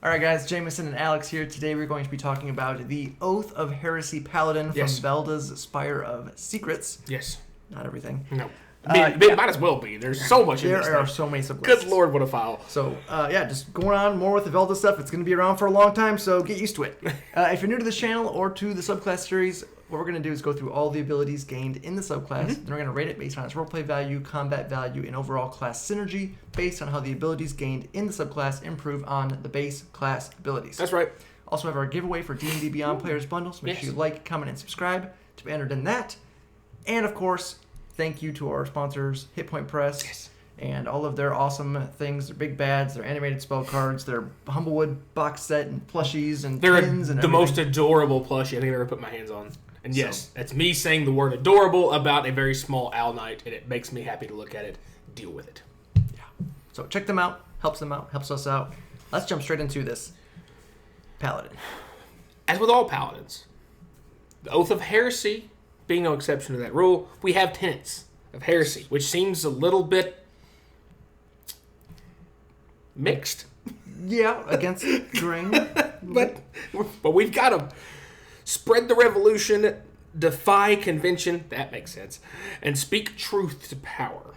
Alright guys, Jameson and Alex here. Today we're going to be talking about the Oath of Heresy Paladin from Valda's Spire of Secrets. Yes. Not everything. No. It might as well be. There's so much in this There are thing. so many subclasses. Good lord, what a file. So, just going on more with the Valda stuff. It's going to be around for a long time, so get used to it. If you're new to this channel or to the subclass series, what we're going to do is go through all the abilities gained in the subclass. Then we're going to rate it based on its roleplay value, combat value, and overall class synergy, based on how the abilities gained in the subclass improve on the base class abilities. That's right. Also have our giveaway for D&D Beyond Players Bundle, so make sure you like, comment, and subscribe to be entered in that. And, of course, thank you to our sponsors, Hit Point Press, and all of their awesome things, their big bads, their animated spell cards, their Humblewood box set, and plushies, and pins, and the most adorable plushie I think I've ever put my hands on. And yes, that's me saying the word adorable about a very small owl knight, and it makes me happy to look at it. Deal with it. Yeah. So check them out. Helps them out. Helps us out. Let's jump straight into this Paladin. As with all paladins, the Oath of Heresy being no exception to that rule, we have tenets of heresy, which seems a little bit mixed. Yeah, against the grain. but we've got them. Spread the revolution, defy convention, that makes sense, and speak truth to power.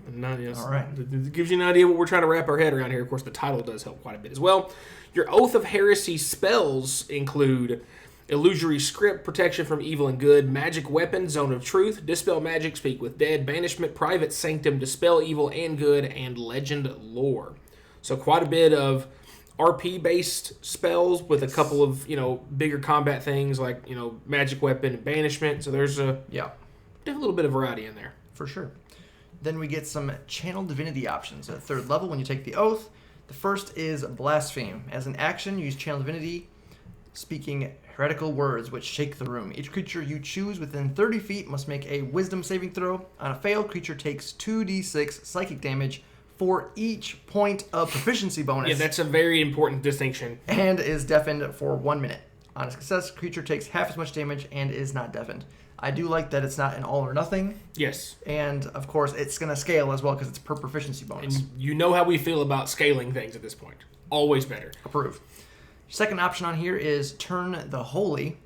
All right. It gives you an idea what we're trying to wrap our head around here. Of course, the title does help quite a bit as well. Your Oath of Heresy spells include illusory script, protection from evil and good, magic weapon, zone of truth, dispel magic, speak with dead, banishment, private sanctum, dispel evil and good, and legend lore. So quite a bit of RP-based spells with a couple of, bigger combat things like, magic weapon and banishment. So there's a little bit of variety in there. For sure. Then we get some channel divinity options at third level when you take the oath. The first is blaspheme. As an action, use channel divinity, speaking heretical words which shake the room. Each creature you choose within 30 feet must make a wisdom saving throw. On a fail, creature takes 2d6 psychic damage for each point of proficiency bonus. Yeah, that's a very important distinction. And is deafened for 1 minute. On a success, creature takes half as much damage and is not deafened. I do like that it's not an all or nothing. Yes. And, of course, it's going to scale as well because it's per proficiency bonus. And you know how we feel about scaling things at this point. Always better. Approve. Second option on here is turn the holy.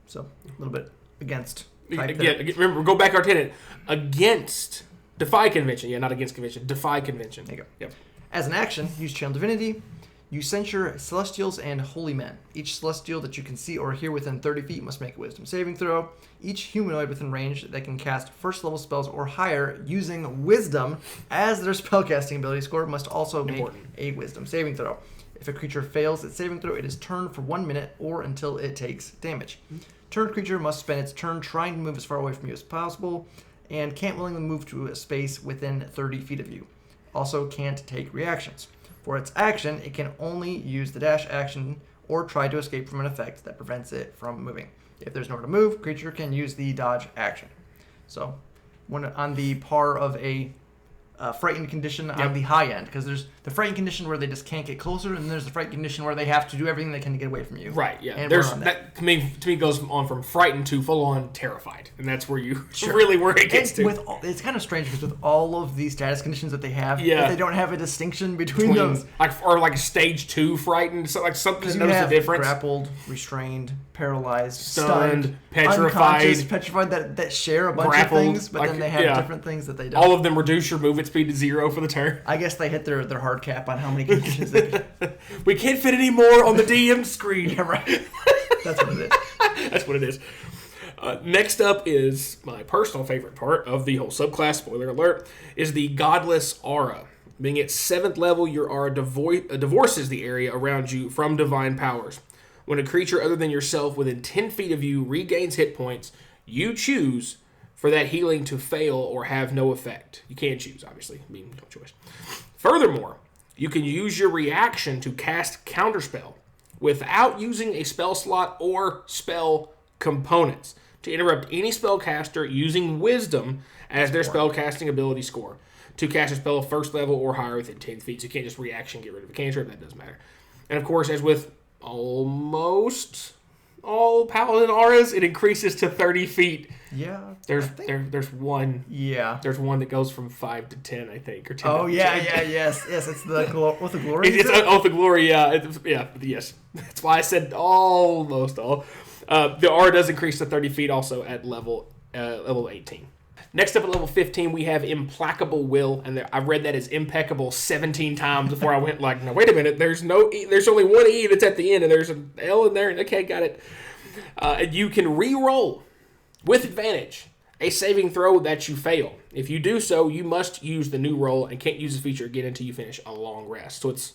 So, a little bit against. Again, remember, go back our tenet. Against. Defy convention. Yeah, not against convention. Defy convention. There you go. Yep. As an action, use channel divinity. You censure celestials and holy men. Each celestial that you can see or hear within 30 feet must make a wisdom saving throw. Each humanoid within range that can cast first level spells or higher using wisdom as their spellcasting ability score must also make a wisdom saving throw. If a creature fails its saving throw, it is turned for 1 minute or until it takes damage. Turned creature must spend its turn trying to move as far away from you as possible and can't willingly move to a space within 30 feet of you. Also can't take reactions. For its action, it can only use the dash action or try to escape from an effect that prevents it from moving. If there's nowhere to move, creature can use the dodge action. So, on the par of a frightened condition on the high end, because there's the frightened condition where they just can't get closer, and there's the frightened condition where they have to do everything they can to get away from you. Right, yeah. And there's that to me goes on from frightened to full on terrified, and that's where you really where it gets to. It's kind of strange because with all of these status conditions that they have, that they don't have a distinction between those. Like a stage 2 frightened, so like something that you knows have the difference. Grappled, restrained, paralyzed, stunned, petrified, that share a bunch of things, but then they have different things that they don't. All of them reduce your movement speed to 0 for the turn. I guess they hit their hard cap on how many conditions they can. We can't fit any more on the DM screen. Yeah, right. That's what it is. That's what it is. Next up is my personal favorite part of the whole subclass, spoiler alert, is the Godless Aura. Being at 7th level, your aura divorces the area around you from divine powers. When a creature other than yourself within 10 feet of you regains hit points, you choose for that healing to fail or have no effect. You can choose, obviously. I mean, no choice. Furthermore, you can use your reaction to cast Counterspell without using a spell slot or spell components to interrupt any spellcaster using Wisdom as their spellcasting ability score to cast a spell first level or higher within 10 feet. So you can't just reaction, get rid of a cantrip. That doesn't matter. And of course, as with almost all paladin auras, it increases to 30 feet. Yeah. There's one. Yeah. There's one that goes from 5 to 10, I think, or 10. Oh to yeah, 10. yes. It's the Oath of Glory. It's Oath of Glory, yeah. Yes. That's why I said almost all. The aura does increase to 30 feet also at level 18. Next up at level 15, we have Implacable Will, and I read that as impeccable 17 times before I went like, no, wait a minute, there's only one E that's at the end, and there's an L in there, and okay, got it. You can re-roll with advantage a saving throw that you fail. If you do so, you must use the new roll and can't use the feature again until you finish a long rest. So it's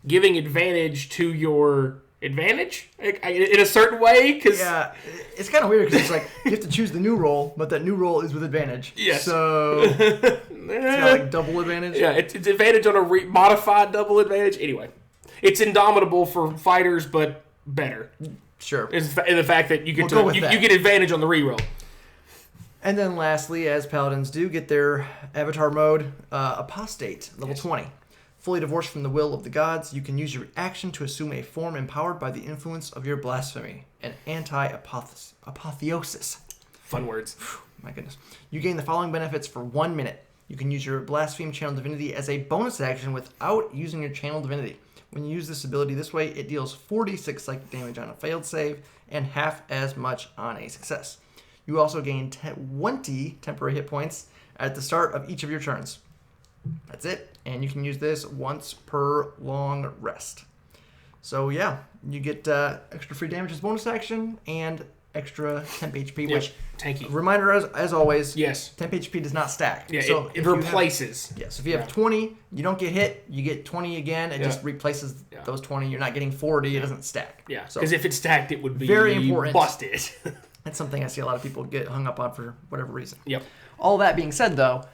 giving advantage to your advantage in a certain way. Yeah, it's kind of weird because it's like you have to choose the new roll, but that new roll is with advantage. Yes. So it's got like double advantage. Yeah, it's advantage on a modified double advantage. Anyway, it's indomitable for fighters, but better. Sure. In the fact that you get We'll you get advantage on the reroll. And then lastly, as paladins do, get their avatar mode, Apostate, level 20. Fully divorced from the will of the gods, you can use your action to assume a form empowered by the influence of your blasphemy, an anti-apotheosis. Fun words. My goodness. You gain the following benefits for 1 minute. You can use your Blaspheme Channel Divinity as a bonus action without using your Channel Divinity. When you use this ability this way, it deals 46 psychic damage on a failed save and half as much on a success. You also gain 20 temporary hit points at the start of each of your turns. That's it. And you can use this once per long rest. So yeah, you get extra free damage as bonus action and extra temp HP, which, tanky. Reminder as always, Yes. temp HP does not stack. Yeah, so it replaces. So if you have 20, you don't get hit, you get 20 again, it just replaces those 20. You're not getting 40, it doesn't stack. Yeah, so because if it stacked, it would be very important. Busted. That's something I see a lot of people get hung up on for whatever reason. Yep. All that being said, though,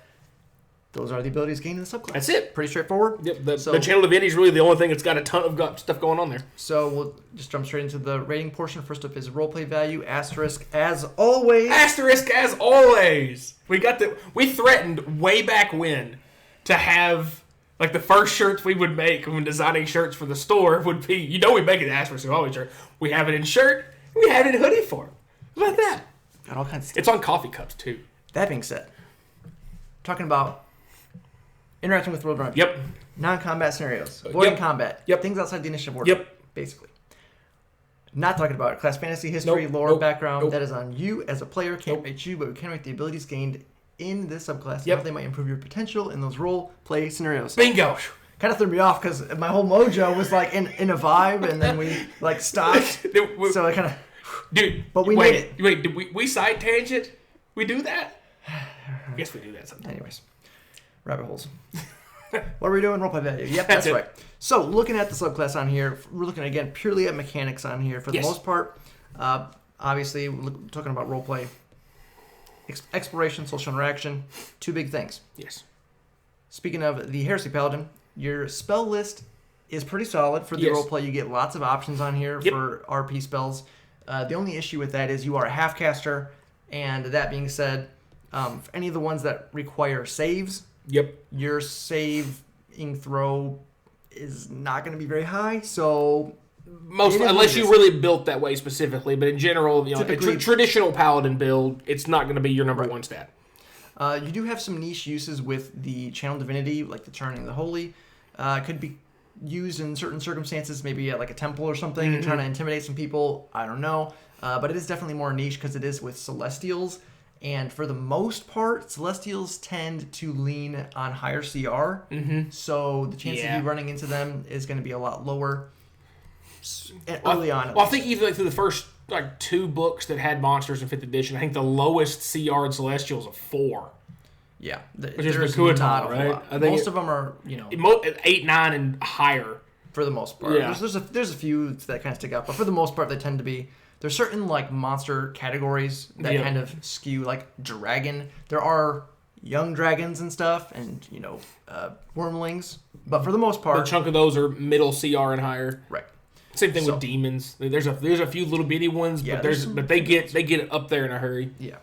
those are the abilities gained in the subclass. That's it. Pretty straightforward. Yep. The Channel Divinity is really the only thing that's got a ton of stuff going on there. So we'll just jump straight into the rating portion. First up is roleplay value, asterisk, as always. Asterisk, as always. We threatened way back when to have, like, the first shirts we would make when designing shirts for the store would be, we make it asterisk as always shirt. We have it in shirt, we have it in hoodie form. How about that? Got all kinds of stuff. It's on coffee cups, too. That being said, talking about interacting with world around. Yep. Non-combat scenarios. Avoiding combat. Yep. Things outside the initiative order. Yep. Basically. Not talking about it. Class fantasy, history, lore, background. Nope. That is on you as a player. Can't rate you, but we can rate the abilities gained in this subclass. Yep. How they might improve your potential in those role play scenarios. Bingo. Kind of threw me off because my whole mojo was like in a vibe, and then we like stopped. So I kind of. Dude. But we made it. Wait, did we side tangent? We do that? I guess we do that sometimes. Anyways. Rabbit holes. What are we doing? Roleplay value. Yep, that's right. So, looking at the subclass on here, we're looking again purely at mechanics on here for the most part. Obviously, we're talking about roleplay, exploration, social interaction, two big things. Yes. Speaking of the Heresy Paladin, your spell list is pretty solid for the roleplay. You get lots of options on here for RP spells. The only issue with that is you are a half caster, and that being said, for any of the ones that require saves. Yep. Your saving throw is not going to be very high, so unless you really built that way specifically, but in general, a traditional paladin build, it's not going to be your number one stat. You do have some niche uses with the Channel Divinity, like the Turning the Holy. Could be used in certain circumstances, maybe at like a temple or something, trying to intimidate some people. I don't know, but it is definitely more niche because it is with Celestials. And for the most part, Celestials tend to lean on higher CR. So the chance of you running into them is going to be a lot lower early on. Well, I think even through the first 2 books that had monsters in 5th edition, I think the lowest CR in Celestials is 4. Yeah. Which is Bakuaton, right? I think most of them are, 8, 9, and higher. For the most part. Yeah. There's a few that kind of stick out, but for the most part, they tend to be... There's certain monster categories that kind of skew, like dragon. There are young dragons and stuff, and wormlings. But for the most part, a chunk of those are middle CR and higher. Right. Same thing with demons. There's a few little bitty ones, but they get it up there in a hurry. Yeah.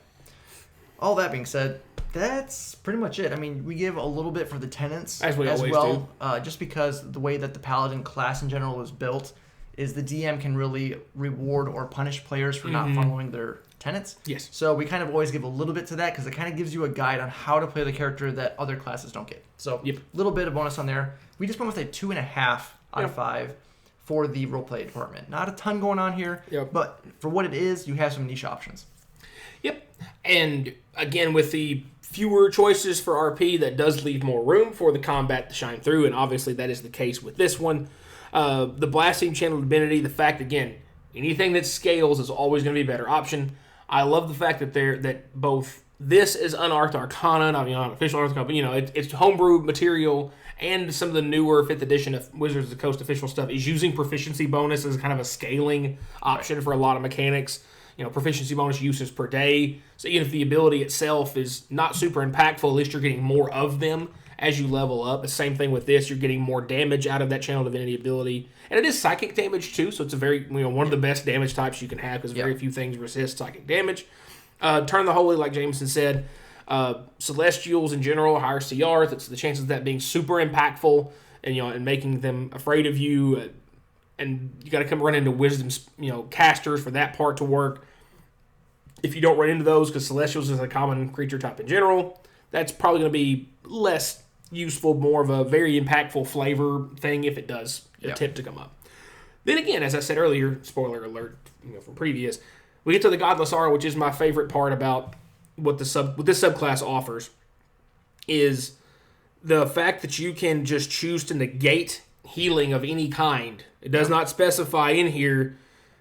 All that being said, that's pretty much it. I mean, we give a little bit for the tenants as we always do. Just because the way that the paladin class in general is built. is the DM can really reward or punish players for not following their tenets. Yes. So we kind of always give a little bit to that because it kind of gives you a guide on how to play the character that other classes don't get. So a little bit of bonus on there. We just went with a 2.5 out of 5 for the roleplay department. Not a ton going on here, but for what it is, you have some niche options. Yep. And again, with the fewer choices for RP, that does leave more room for the combat to shine through, and obviously that is the case with this one. The Blaspheme Channel Divinity, the fact, again, anything that scales is always going to be a better option. I love the fact that both this is Unearthed Arcana, not official Unearthed Arcana, but it's homebrew material, and some of the newer 5th edition of Wizards of the Coast official stuff is using proficiency bonus as kind of a scaling option for a lot of mechanics. Proficiency bonus uses per day. So even if the ability itself is not super impactful, at least you're getting more of them as you level up. The same thing with this, you're getting more damage out of that Channel Divinity ability. And it is psychic damage too, so it's a very, one of the best damage types you can have because very few things resist psychic damage. Turn the Holy, like Jameson said. Celestials in general, higher CR, that's the chances of that being super impactful and making them afraid of you. And you got to come run into Wisdom, casters for that part to work. If you don't run into those, because Celestials is a common creature type in general, that's probably going to be less useful, more of a very impactful flavor thing if it does attempt to come up. Then again, as I said earlier, spoiler alert, from previous, we get to the Godless Aura, which is my favorite part about what this subclass offers, is the fact that you can just choose to negate healing of any kind. It does not specify in here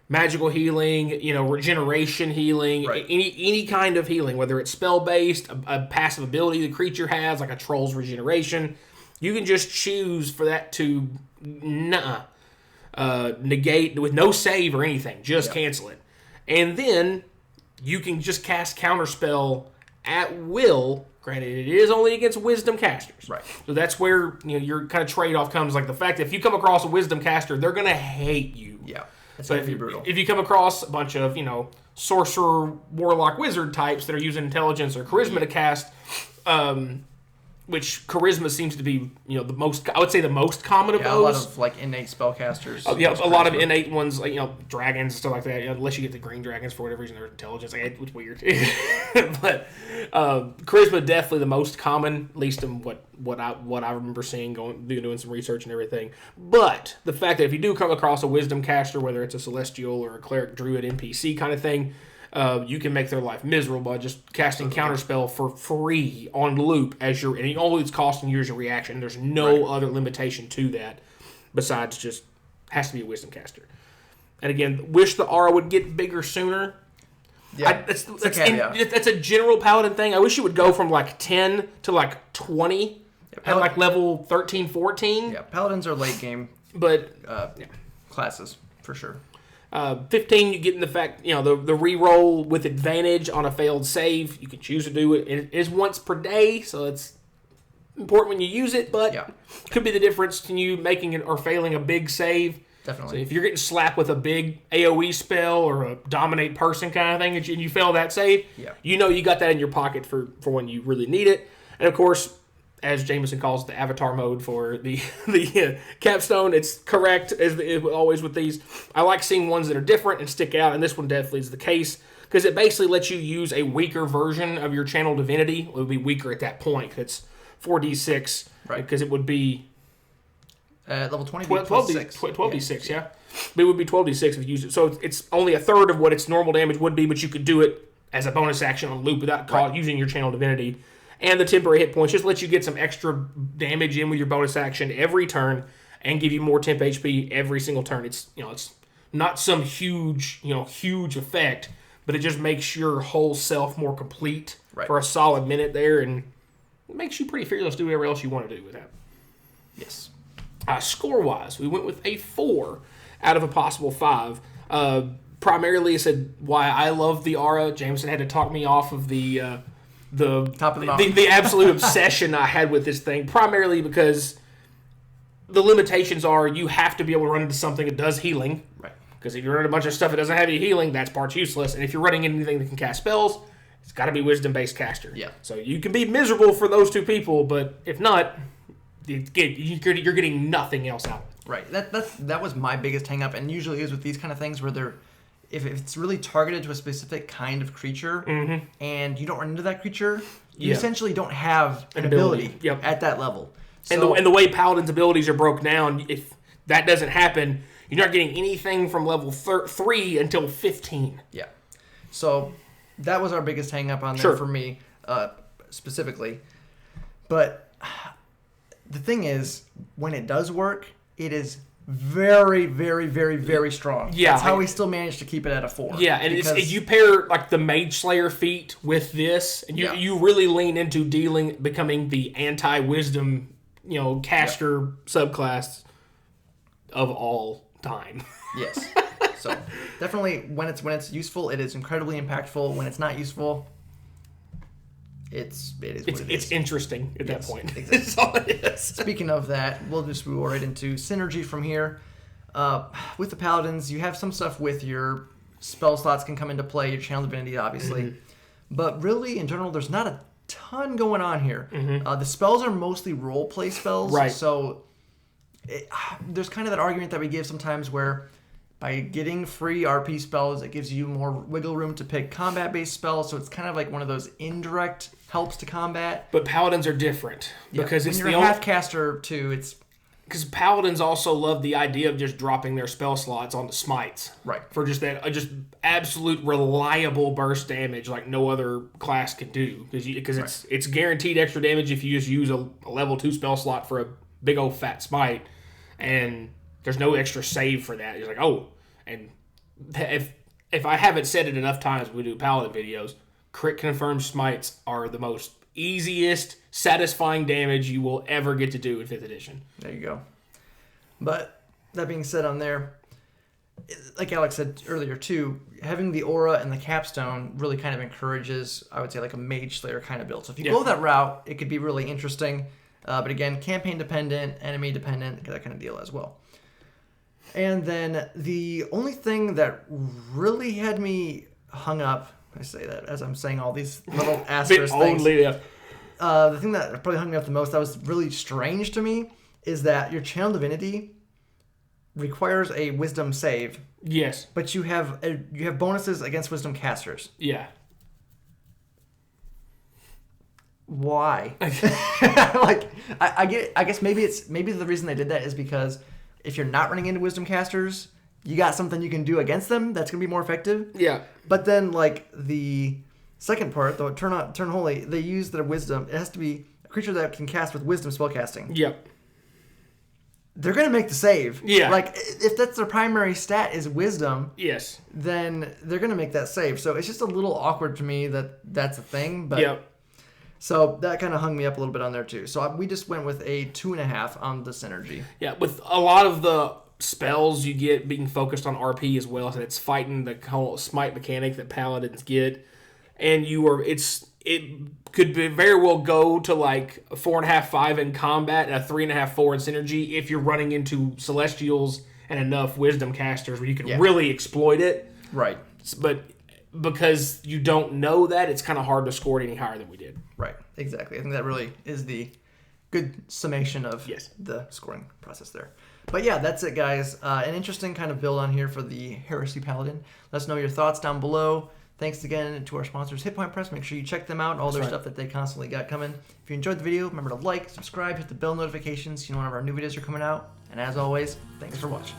magical healing, regeneration healing, any kind of healing, whether it's spell-based, a passive ability the creature has, like a Troll's Regeneration. You can just choose for that to negate with no save or anything. Just cancel it. And then you can just cast Counterspell at will. Granted, it is only against Wisdom casters. Right. So that's where your kind of trade-off comes. Like the fact that if you come across a Wisdom caster, they're going to hate you. Yeah. It's But going to be brutal. if you come across a bunch of, sorcerer, warlock, wizard types that are using intelligence or charisma to cast, which charisma seems to be, the most, I would say the most common of those. A lot of, innate spellcasters. A lot of innate ones, dragons and stuff like that, unless you get the green dragons for whatever reason, they're intelligence. It's weird. But charisma definitely the most common, at least in what I remember seeing, doing some research and everything. But the fact that if you do come across a wisdom caster, whether it's a celestial or a cleric druid NPC kind of thing, you can make their life miserable by just casting Counterspell for free on loop and all it's costing you is your reaction. There's no other limitation to that besides just has to be a wisdom caster. And again, wish the aura would get bigger sooner. Yeah, that's a general paladin thing. I wish it would go from 10 to 20 at level 13, 14. Yeah, paladins are late game, but classes for sure. 15, you get in the fact, the re-roll with advantage on a failed save. You can choose to do it. It is once per day, so it's important when you use it, but could be the difference in you making it or failing a big save. Definitely. So if you're getting slapped with a big AoE spell or a dominate person kind of thing and you fail that save, you got that in your pocket for when you really need it. And of course, as Jameson calls it, the avatar mode for the capstone. It's correct, as always with these. I like seeing ones that are different and stick out, and this one definitely is the case, because it basically lets you use a weaker version of your Channel Divinity. It would be weaker at that point. It's 4d6, because it would be... level 20, 12d6, yeah. But it would be 12d6 if you use it. So it's only a third of what its normal damage would be, but you could do it as a bonus action on loop without using your Channel Divinity. And the temporary hit points just let you get some extra damage in with your bonus action every turn and give you more temp HP every single turn. It's it's not some huge effect, but it just makes your whole self more complete for a solid minute there, and it makes you pretty fearless to do whatever else you want to do with that. Yes. Score-wise, we went with a 4 out of a possible 5. Primarily, I said why I love the aura. Jameson had to talk me off of the top of the mountain. The absolute obsession I had with this thing, primarily because the limitations are you have to be able to run into something that does healing. Right. Because if you run into a bunch of stuff that doesn't have any healing, that's part's useless. And if you're running into anything that can cast spells, it's got to be wisdom-based caster. Yeah. So you can be miserable for those two people, but if not, you're getting nothing else out of it. Right. That was my biggest hang up, and usually is with these kind of things where they're if it's really targeted to a specific kind of creature and you don't run into that creature, you essentially don't have an ability at that level. So, and the way Paladin's abilities are broke down, if that doesn't happen, you're not getting anything from level 3 until 15. Yeah. So that was our biggest hang up on there for me, specifically. But the thing is, when it does work, it is very, very, very, very strong. Yeah. That's how we still managed to keep it at a 4. Yeah, and you pair like the Mage Slayer feat with this, and you really lean into becoming the anti-wisdom, caster subclass of all time. Yes. So definitely when it's useful, it is incredibly impactful. When it's not useful, it's interesting at that point. Exactly. That's all it is. Speaking of that, we'll just move right into synergy from here. With the Paladins, you have some stuff with your spell slots can come into play, your Channel Divinity, obviously. But really, in general, there's not a ton going on here. The spells are mostly role-play spells. Right. So there's kind of that argument that we give sometimes where by getting free RP spells, it gives you more wiggle room to pick combat-based spells. So it's kind of like one of those indirect helps to combat. But Paladins are different because when you're a half caster too, it's because Paladins also love the idea of just dropping their spell slots onto smites, right? For just that, just absolute reliable burst damage like no other class can do. Because it's guaranteed extra damage if you just use a level 2 spell slot for a big old fat smite, and there's no extra save for that. You're like, oh, and if I haven't said it enough times when we do Paladin videos, crit confirmed smites are the most easiest, satisfying damage you will ever get to do in 5th edition. There you go. But that being said on there, like Alex said earlier too, having the aura and the capstone really kind of encourages, I would say, like a Mage Slayer kind of build. So if you go that route, it could be really interesting. But again, campaign dependent, enemy dependent, that kind of deal as well. And then the only thing that really had me hung up, I say that as I'm saying all these little asterisk things. The thing that probably hung me up the most, that was really strange to me, is that your Channel Divinity requires a Wisdom save. Yes. But you have bonuses against Wisdom casters. Yeah. Why? Like I get it. I guess maybe the reason they did that is because if you're not running into Wisdom casters, you got something you can do against them that's gonna be more effective. Yeah. But then like the second part, though, turn holy, they use their Wisdom. It has to be a creature that can cast with Wisdom spellcasting. Yep. They're gonna make the save. Yeah. Like if that's their primary stat is Wisdom. Yes. Then they're gonna make that save. So it's just a little awkward to me that that's a thing. But yep. So that kind of hung me up a little bit on there too. So we just went with a 2.5 on the synergy. Yeah, with a lot of the spells you get being focused on RP as well, so it's fighting the whole smite mechanic that Paladins get, and it could very well go to like a 4.5, 5 in combat and a 3.5, 4 in synergy if you're running into Celestials and enough Wisdom casters where you can really exploit it. Right. But because you don't know that, it's kind of hard to score it any higher than we did. Right, exactly. I think that really is the good summation of the scoring process there. But yeah, that's it, guys. An interesting kind of build on here for the Heresy Paladin. Let us know your thoughts down below. Thanks again to our sponsors, Hit Point Press. Make sure you check them out, all their stuff that they constantly got coming. If you enjoyed the video, remember to like, subscribe, hit the bell notifications so you know whenever our new videos are coming out. And as always, thanks for watching.